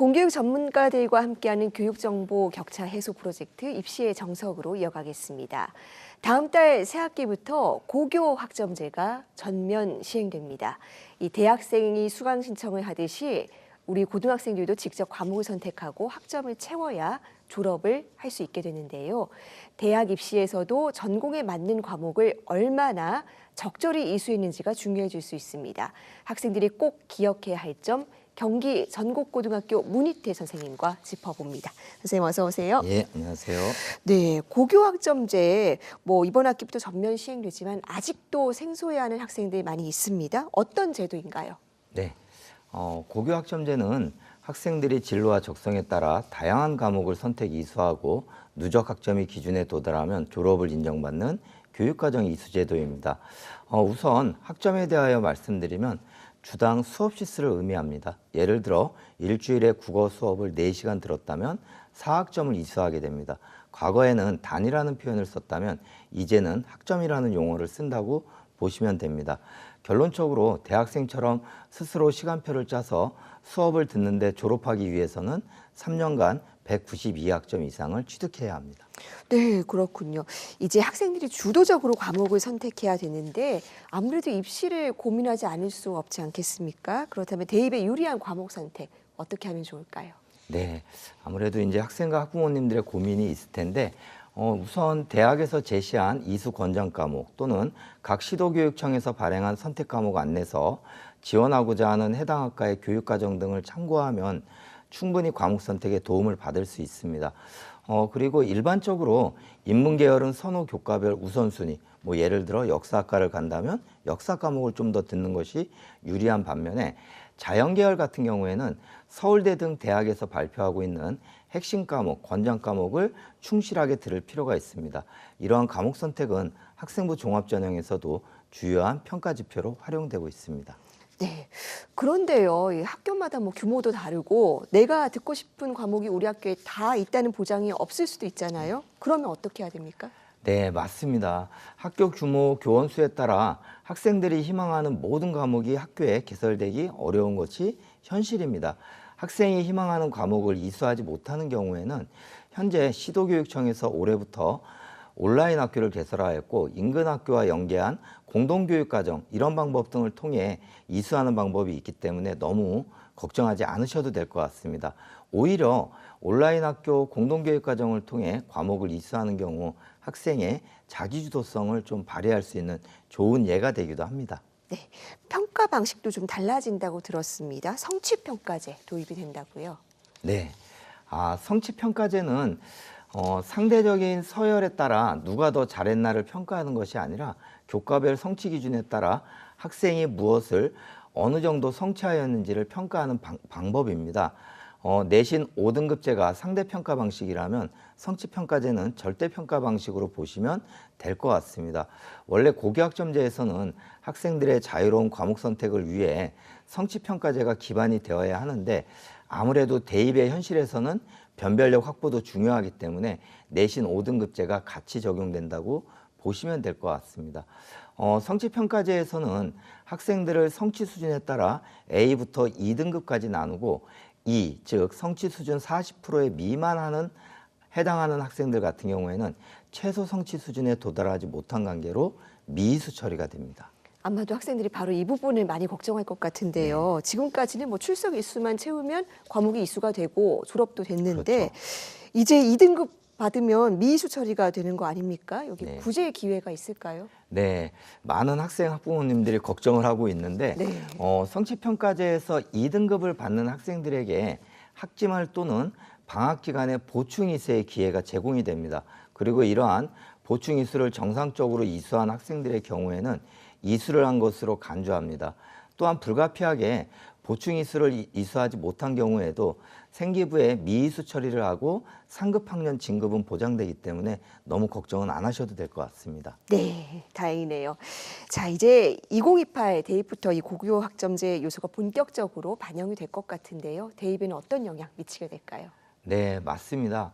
공교육 전문가들과 함께하는 교육정보 격차 해소 프로젝트 입시의 정석으로 이어가겠습니다. 다음 달 새학기부터 고교 학점제가 전면 시행됩니다. 이 대학생이 수강 신청을 하듯이 우리 고등학생들도 직접 과목을 선택하고 학점을 채워야 졸업을 할 수 있게 되는데요. 대학 입시에서도 전공에 맞는 과목을 얼마나 적절히 이수했는지가 중요해질 수 있습니다. 학생들이 꼭 기억해야 할 점 경기 전국고등학교 문희태 선생님과 짚어봅니다. 선생님 어서 오세요. 예, 안녕하세요. 네, 고교학점제 이번 학기부터 전면 시행되지만 아직도 생소해하는 학생들이 많이 있습니다. 어떤 제도인가요? 네, 고교학점제는 학생들이 진로와 적성에 따라 다양한 과목을 선택 이수하고 누적 학점이 기준에 도달하면 졸업을 인정받는 교육과정 이수제도입니다. 우선 학점에 대하여 말씀드리면 주당 수업 시수를 의미합니다. 예를 들어 일주일에 국어 수업을 4시간 들었다면 4학점을 이수하게 됩니다. 과거에는 단이라는 표현을 썼다면 이제는 학점이라는 용어를 쓴다고 보시면 됩니다. 결론적으로 대학생처럼 스스로 시간표를 짜서 수업을 듣는데 졸업하기 위해서는 3년간 192학점 이상을 취득해야 합니다. 네, 그렇군요. 이제 학생들이 주도적으로 과목을 선택해야 되는데 아무래도 입시를 고민하지 않을 수 없지 않겠습니까? 그렇다면 대입에 유리한 과목 선택 어떻게 하면 좋을까요? 네, 아무래도 이제 학생과 학부모님들의 고민이 있을 텐데 우선 대학에서 제시한 이수 권장 과목 또는 각 시도교육청에서 발행한 선택 과목 안내서, 지원하고자 하는 해당 학과의 교육과정 등을 참고하면 충분히 과목 선택에 도움을 받을 수 있습니다. 그리고 일반적으로 인문계열은 선호 교과별 우선순위, 예를 들어 역사학과를 간다면 역사 과목을 좀 더 듣는 것이 유리한 반면에 자연계열 같은 경우에는 서울대 등 대학에서 발표하고 있는 핵심 과목, 권장 과목을 충실하게 들을 필요가 있습니다. 이러한 과목 선택은 학생부 종합전형에서도 주요한 평가 지표로 활용되고 있습니다. 네. 그런데요, 이 학교마다 규모도 다르고 내가 듣고 싶은 과목이 우리 학교에 다 있다는 보장이 없을 수도 있잖아요. 그러면 어떻게 해야 됩니까? 네, 맞습니다. 학교 규모, 교원 수에 따라 학생들이 희망하는 모든 과목이 학교에 개설되기 어려운 것이 현실입니다. 학생이 희망하는 과목을 이수하지 못하는 경우에는 현재 시도교육청에서 올해부터 온라인 학교를 개설하였고 인근 학교와 연계한 공동교육과정 이런 방법 등을 통해 이수하는 방법이 있기 때문에 너무 걱정하지 않으셔도 될 것 같습니다. 오히려 온라인 학교 공동교육과정을 통해 과목을 이수하는 경우 학생의 자기주도성을 좀 발휘할 수 있는 좋은 예가 되기도 합니다. 네, 평가 방식도 좀 달라진다고 들었습니다. 성취평가제 도입이 된다고요? 네, 성취평가제는 상대적인 서열에 따라 누가 더 잘했나를 평가하는 것이 아니라 교과별 성취 기준에 따라 학생이 무엇을 어느 정도 성취하였는지를 평가하는 방법입니다. 내신 5등급제가 상대평가 방식이라면 성취평가제는 절대평가 방식으로 보시면 될 것 같습니다. 원래 고교학점제에서는 학생들의 자유로운 과목 선택을 위해 성취평가제가 기반이 되어야 하는데 아무래도 대입의 현실에서는 변별력 확보도 중요하기 때문에 내신 5등급제가 같이 적용된다고 보시면 될 것 같습니다. 성취평가제에서는 학생들을 성취 수준에 따라 A부터 2등급까지 나누고 즉 성취 수준 40%에 해당하는 학생들 같은 경우에는 최소 성취 수준에 도달하지 못한 관계로 미이수 처리가 됩니다. 아마도 학생들이 바로 이 부분을 많이 걱정할 것 같은데요. 네. 지금까지는 출석 일수만 채우면 과목이 이수가 되고 졸업도 됐는데 그렇죠. 이제 2등급 받으면 미이수 처리가 되는 거 아닙니까? 여기 네. 구제의 기회가 있을까요? 네, 많은 학생, 학부모님들이 걱정을 하고 있는데 네. 성취평가제에서 2등급을 받는 학생들에게 학지말 또는 방학 기간에 보충 이수의 기회가 제공이 됩니다. 그리고 이러한 보충 이수를 정상적으로 이수한 학생들의 경우에는 이수를 한 것으로 간주합니다. 또한 불가피하게 보충 이수를 이수하지 못한 경우에도 생기부에 미이수 처리를 하고 상급 학년 진급은 보장되기 때문에 너무 걱정은 안 하셔도 될 것 같습니다. 네, 다행이네요. 자, 이제 2028 대입부터 이 고교 학점제 요소가 본격적으로 반영이 될 것 같은데요. 대입에는 어떤 영향 미치게 될까요? 네, 맞습니다.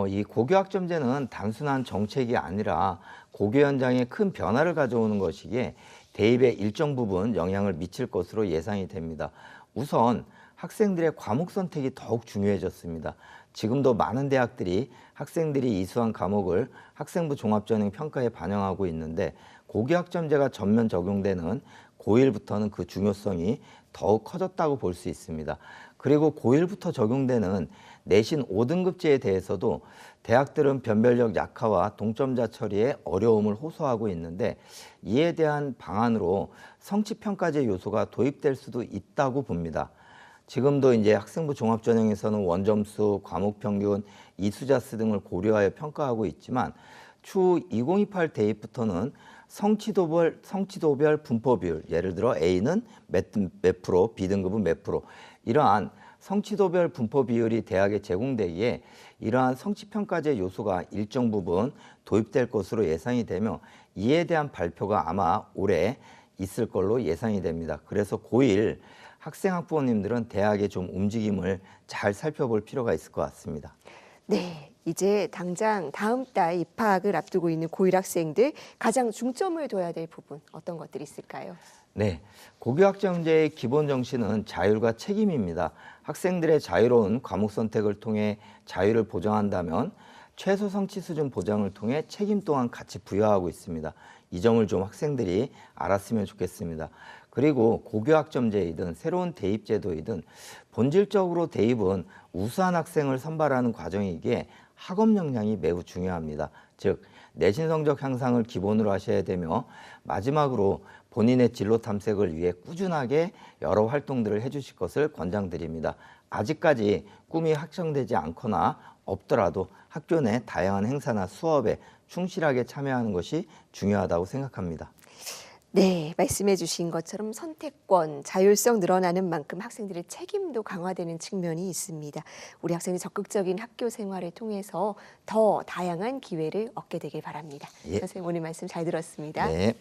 이 고교학점제는 단순한 정책이 아니라 고교 현장에 큰 변화를 가져오는 것이기에 대입에 일정 부분 영향을 미칠 것으로 예상이 됩니다. 우선 학생들의 과목 선택이 더욱 중요해졌습니다. 지금도 많은 대학들이 학생들이 이수한 과목을 학생부 종합전형 평가에 반영하고 있는데 고교학점제가 전면 적용되는 고1부터는 그 중요성이 더욱 커졌다고 볼 수 있습니다. 그리고 고1부터 적용되는 내신 5등급제에 대해서도 대학들은 변별력 약화와 동점자 처리에 어려움을 호소하고 있는데 이에 대한 방안으로 성취평가제 요소가 도입될 수도 있다고 봅니다. 지금도 이제 학생부 종합전형에서는 원점수, 과목평균, 이수자수 등을 고려하여 평가하고 있지만 추후 2028 대입부터는 성취도별 분포 비율, 예를 들어 A는 몇 프로, B등급은 몇 프로, 이러한 성취도별 분포 비율이 대학에 제공되기에 이러한 성취평가제 요소가 일정 부분 도입될 것으로 예상이 되며 이에 대한 발표가 아마 올해 있을 걸로 예상이 됩니다. 그래서 고1 학생 학부모님들은 대학의 좀 움직임을 잘 살펴볼 필요가 있을 것 같습니다. 네, 이제 당장 다음 달 입학을 앞두고 있는 고1 학생들 가장 중점을 둬야 될 부분 어떤 것들이 있을까요? 네, 고교학점제의 기본 정신은 자율과 책임입니다. 학생들의 자유로운 과목 선택을 통해 자유를 보장한다면 최소 성취 수준 보장을 통해 책임 또한 같이 부여하고 있습니다. 이 점을 좀 학생들이 알았으면 좋겠습니다. 그리고 고교학점제이든 새로운 대입제도이든 본질적으로 대입은 우수한 학생을 선발하는 과정이기에 학업 역량이 매우 중요합니다. 즉 내신 성적 향상을 기본으로 하셔야 되며 마지막으로 본인의 진로 탐색을 위해 꾸준하게 여러 활동들을 해주실 것을 권장드립니다. 아직까지 꿈이 확정되지 않거나 없더라도 학교 내 다양한 행사나 수업에 충실하게 참여하는 것이 중요하다고 생각합니다. 네, 말씀해 주신 것처럼 선택권, 자율성 늘어나는 만큼 학생들의 책임도 강화되는 측면이 있습니다. 우리 학생이 적극적인 학교 생활을 통해서 더 다양한 기회를 얻게 되길 바랍니다. 예. 선생님 오늘 말씀 잘 들었습니다. 네.